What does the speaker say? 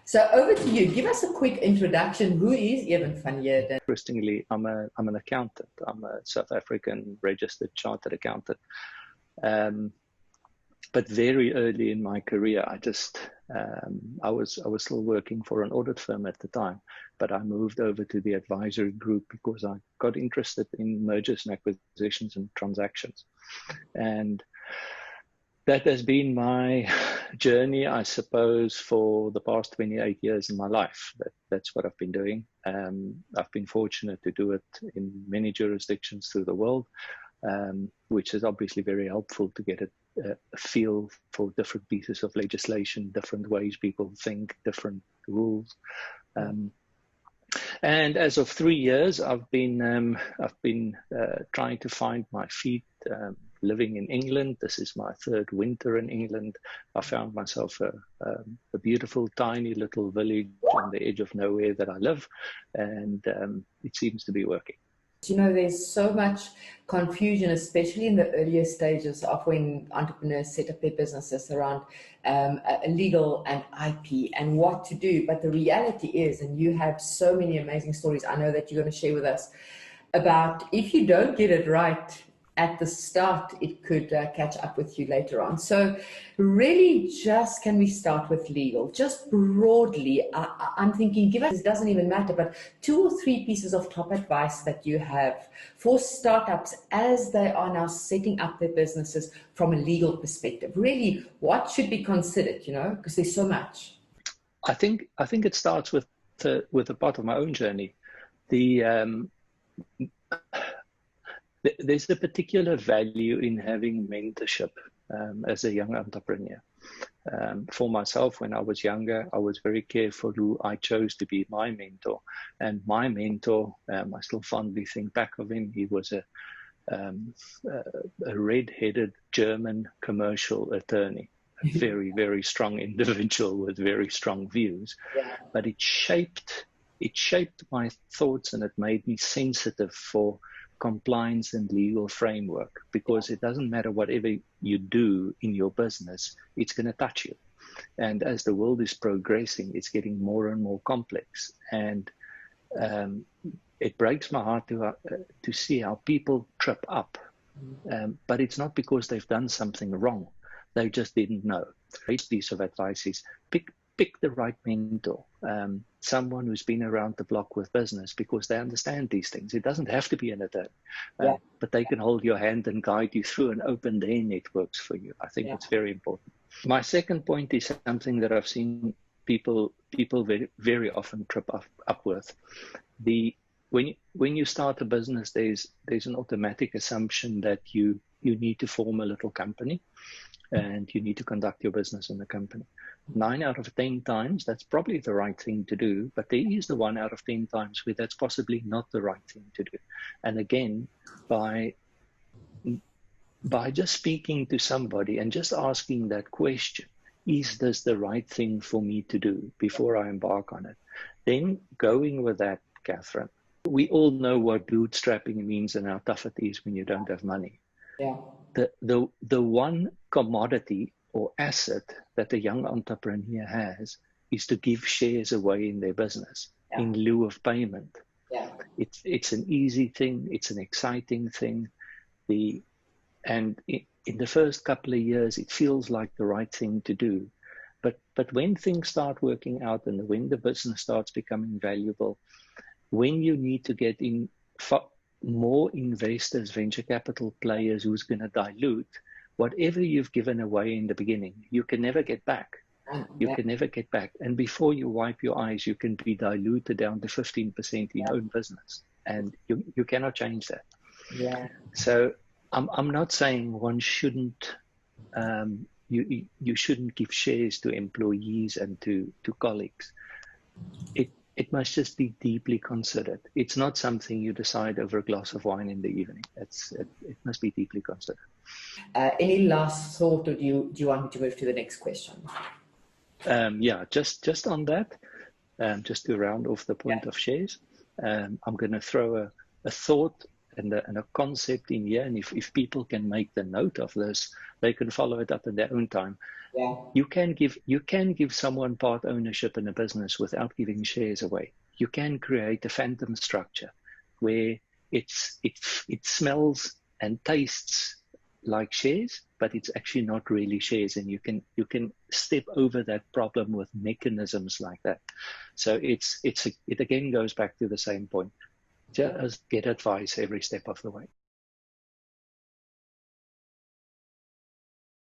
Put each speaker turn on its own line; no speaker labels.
So over to you. Give us a quick introduction. Who is Eben van Heerden?
Interestingly, I'm an accountant. I'm a South African registered chartered accountant. But very early in my career, I was still working for an audit firm at the time, but I moved over to the advisory group because I got interested in mergers and acquisitions and transactions. And that has been my journey, I suppose, for the past 28 years in my life. That's what I've been doing. I've been fortunate to do it in many jurisdictions through the world, which is obviously very helpful to get a feel for different pieces of legislation, different ways people think, different rules. And as of 3 years, I've been trying to find my feet. Living in England, this is my third winter in England. I found myself a beautiful, tiny little village on the edge of nowhere that I live, and it seems to be working.
You know, there's so much confusion, especially in the earlier stages of when entrepreneurs set up their businesses around legal and IP and what to do. But the reality is, and you have so many amazing stories I know that you're going to share with us about if you don't get it right at the start, it could catch up with you later on. So really, just can we start with legal? Just broadly, I'm thinking, give us, it doesn't even matter, but 2 or 3 pieces of top advice that you have for startups as they are now setting up their businesses from a legal perspective. Really, what should be considered, you know, because there's so much.
I think it starts with a part of my own journey. There's a particular value in having mentorship as a young entrepreneur. For myself, when I was younger, I was very careful who I chose to be my mentor. And my mentor, I still fondly think back of him. He was a red-headed German commercial attorney, a very, very strong individual with very strong views.
Yeah.
But it shaped my thoughts, and it made me sensitive for compliance and legal framework, because it doesn't matter whatever you do in your business, it's going to touch you. And as the world is progressing, it's getting more and more complex. And it breaks my heart to see how people trip up. But it's not because they've done something wrong. They just didn't know. A great piece of advice is pick the right mentor, someone who's been around the block with business, because they understand these things. It doesn't have to be an attorney, but they can hold your hand and guide you through and open their networks for you. I think it's very important. My second point is something that I've seen people very, very often trip up with. When you start a business, there's an automatic assumption that you need to form a little company, and you need to conduct your business in the company. 9 out of 10 times, that's probably the right thing to do, but there is the 1 out of 10 times where that's possibly not the right thing to do. And again, by just speaking to somebody and just asking that question, is this the right thing for me to do before I embark on it? Then going with that, Catherine, we all know what bootstrapping means and how tough it is when you don't have money.
Yeah.
The one commodity or asset that a young entrepreneur has is to give shares away in their business in lieu of payment.
Yeah.
It's an easy thing. It's an exciting thing. In the first couple of years, it feels like the right thing to do. But when things start working out and when the business starts becoming valuable, when you need to get in more investors, venture capital players who's going to dilute, whatever you've given away in the beginning, you can never get back. You can never get back. And before you wipe your eyes, you can be diluted down to 15% in your own business. And you cannot change that.
Yeah.
So I'm not saying one shouldn't, you shouldn't give shares to employees and to colleagues. It must just be deeply considered. It's not something you decide over a glass of wine in the evening. It must be deeply considered.
Any last thought, or do you want me to move to the next question?
Just on that, just to round off the point of shares, I'm going to throw a thought and a concept in here. And if people can make the note of this, they can follow it up in their own time.
Yeah.
You can give someone part ownership in a business without giving shares away. You can create a phantom structure where it smells and tastes like shares, but it's actually not really shares, and you can step over that problem with mechanisms like that. So it again goes back to the same point. Just get advice every step of the way.